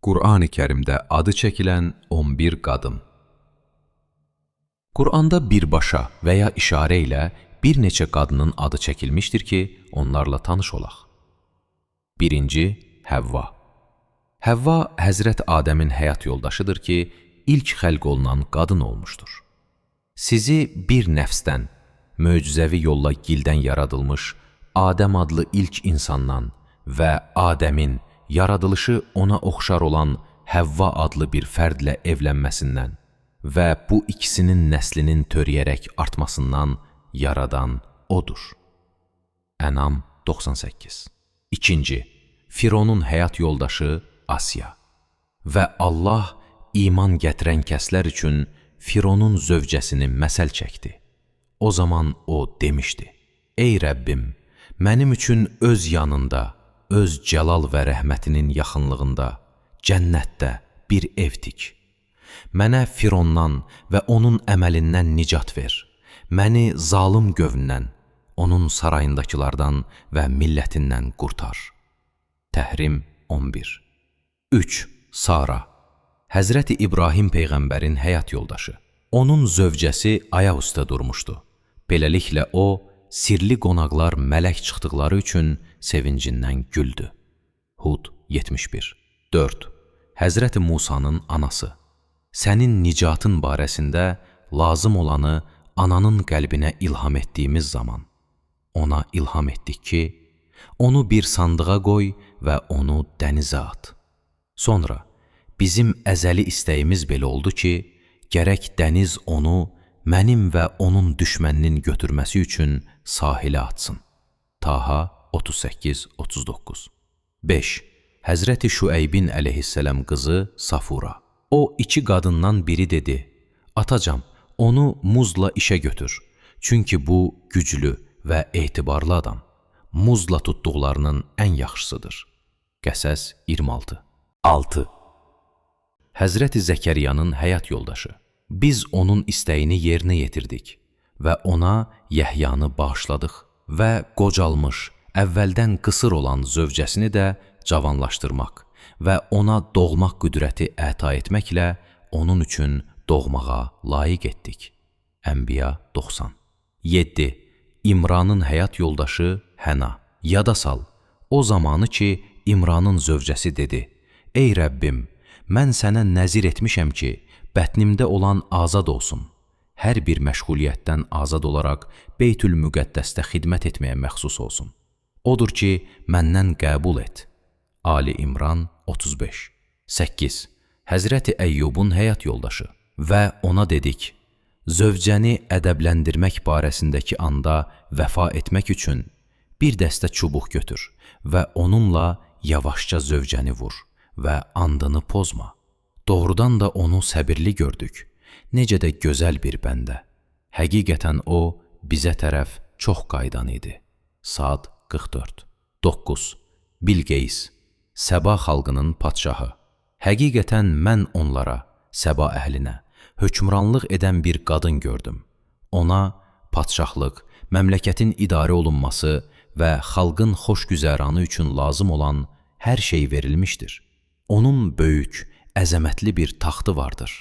Qur'an-ı Kərimdə adı çəkilən 11 qadın. Qur'anda birbaşa və ya işarə ilə bir neçə qadının adı çəkilmişdir ki, onlarla tanış olaq. 1. Həvva. Həvva, Həzrət Adəmin həyat yoldaşıdır ki, ilk xəlq olunan qadın olmuşdur. Sizi bir nəfsdən, möcüzəvi yolla gildən yaradılmış Adəm adlı ilk insandan və Adəmin yaradılışı ona oxşar olan Həvva adlı bir fərdlə evlənməsindən və bu ikisinin nəslinin törəyərək artmasından yaradan odur. Ənam 98. 2. Fironun həyat yoldaşı Asiya. Və Allah iman gətirən kəslər üçün Fironun zövcəsini məsəl çəkdi. O zaman o demişdi: Ey Rəbbim, mənim üçün öz yanında, öz cəlal və rəhmətinin yaxınlığında, cənnətdə bir ev tik. Mənə Firondan və onun əməlindən nicat ver. Məni zalım qövmdən, onun sarayındakılardan və millətindən qurtar. Təhrim 11. 3. Sara. Həzrəti İbrahim Peyğəmbərin həyat yoldaşı. Onun zövcəsi ayaq üstə durmuşdu. Beləliklə o, sirli qonaqlar mələk çıxdıqları üçün sevincindən güldü. Hud 71. 4. Həzrəti Musanın anası. Sənin nicatın barəsində lazım olanı ananın qəlbinə ilham etdiyimiz zaman ona ilham etdik ki, onu bir sandığa qoy və onu dənizə at. Sonra bizim əzəli istəyimiz belə oldu ki, gərək dəniz onu mənim və onun düşməninin götürməsi üçün sahilə atsın. Taha 38-39. 5. Həzrəti Şüeybin əleyhissələm qızı Safura. O iki qadından biri dedi: Atacam, onu muzla işə götür. Çünki bu güclü və etibarlı adam. Muzla tutduqlarının ən yaxşısıdır. Qəsəs 26. 6. Həzrəti Zəkəriyanın həyat yoldaşı. Biz onun istəyini yerinə yetirdik və ona Yəhyanı bağışladıq və qocalmış, əvvəldən qısır olan zövcəsini də cavanlaşdırmaq və ona doğmaq qüdrəti əta etməklə onun üçün doğmağa layiq etdik. Ənbiya 90. 7. İmranın həyat yoldaşı Həna. Yada sal, o zamanı ki, İmranın zövcəsi dedi: Ey Rəbbim, mən sənə nəzir etmişəm ki, bətnimdə olan azad olsun. Hər bir məşğuliyyətdən azad olaraq Beytül Müqəddəsdə xidmət etməyə məxsus olsun. Odur ki, məndən qəbul et. Ali İmran 35. 8. Həzrəti Əyyubun həyat yoldaşı. Və ona dedik: Zövcəni ədəbləndirmək barəsindəki anda vəfa etmək üçün bir dəstə çubuq götür və onunla yavaşca zövcəni vur və andını pozma. Doğrudan da onu səbirli gördük. Necə də gözəl bir bəndə. Həqiqətən o, bizə tərəf çox qaydan idi. Sad 44. 9. Bilqeys. Səba xalqının padşahı. Həqiqətən mən onlara, Səba əhlinə, hökmranlıq edən bir qadın gördüm. Ona padşahlıq, məmləkətin idarə olunması və xalqın xoşgüzəranı üçün lazım olan hər şey verilmişdir. Onun böyük, əzəmətli bir taxtı vardır.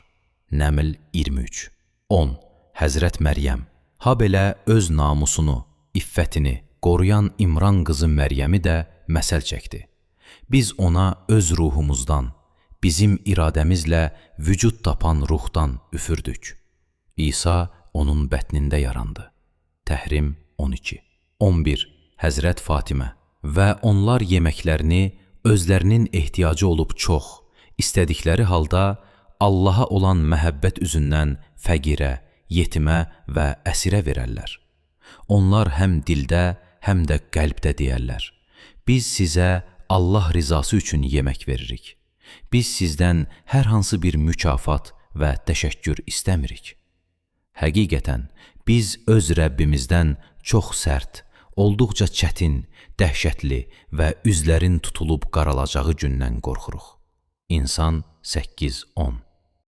Nəml 23. 10. Həzrət Məryəm. Ha belə öz namusunu, iffətini qoruyan İmran qızı Məryəmi də məsəl çəkdi. Biz ona öz ruhumuzdan, bizim iradəmizlə vücud tapan ruhdan üfürdük. İsa onun bətnində yarandı. Təhrim 12. 11. Həzrət Fatimə. Və onlar yeməklərini özlərinin ehtiyacı olub çox, istədikləri halda Allaha olan məhəbbət üzündən fəqirə, yetimə və əsirə verərlər. Onlar həm dildə, həm də qəlbdə deyərlər: Biz sizə Allah rizası üçün yemək veririk. Biz sizdən hər hansı bir mükafat və təşəkkür istəmirik. Həqiqətən, biz öz Rəbbimizdən çox sərt, olduqca çətin, dəhşətli və üzlərin tutulub qaralacağı gündən qorxuruq. İnsan 8-10.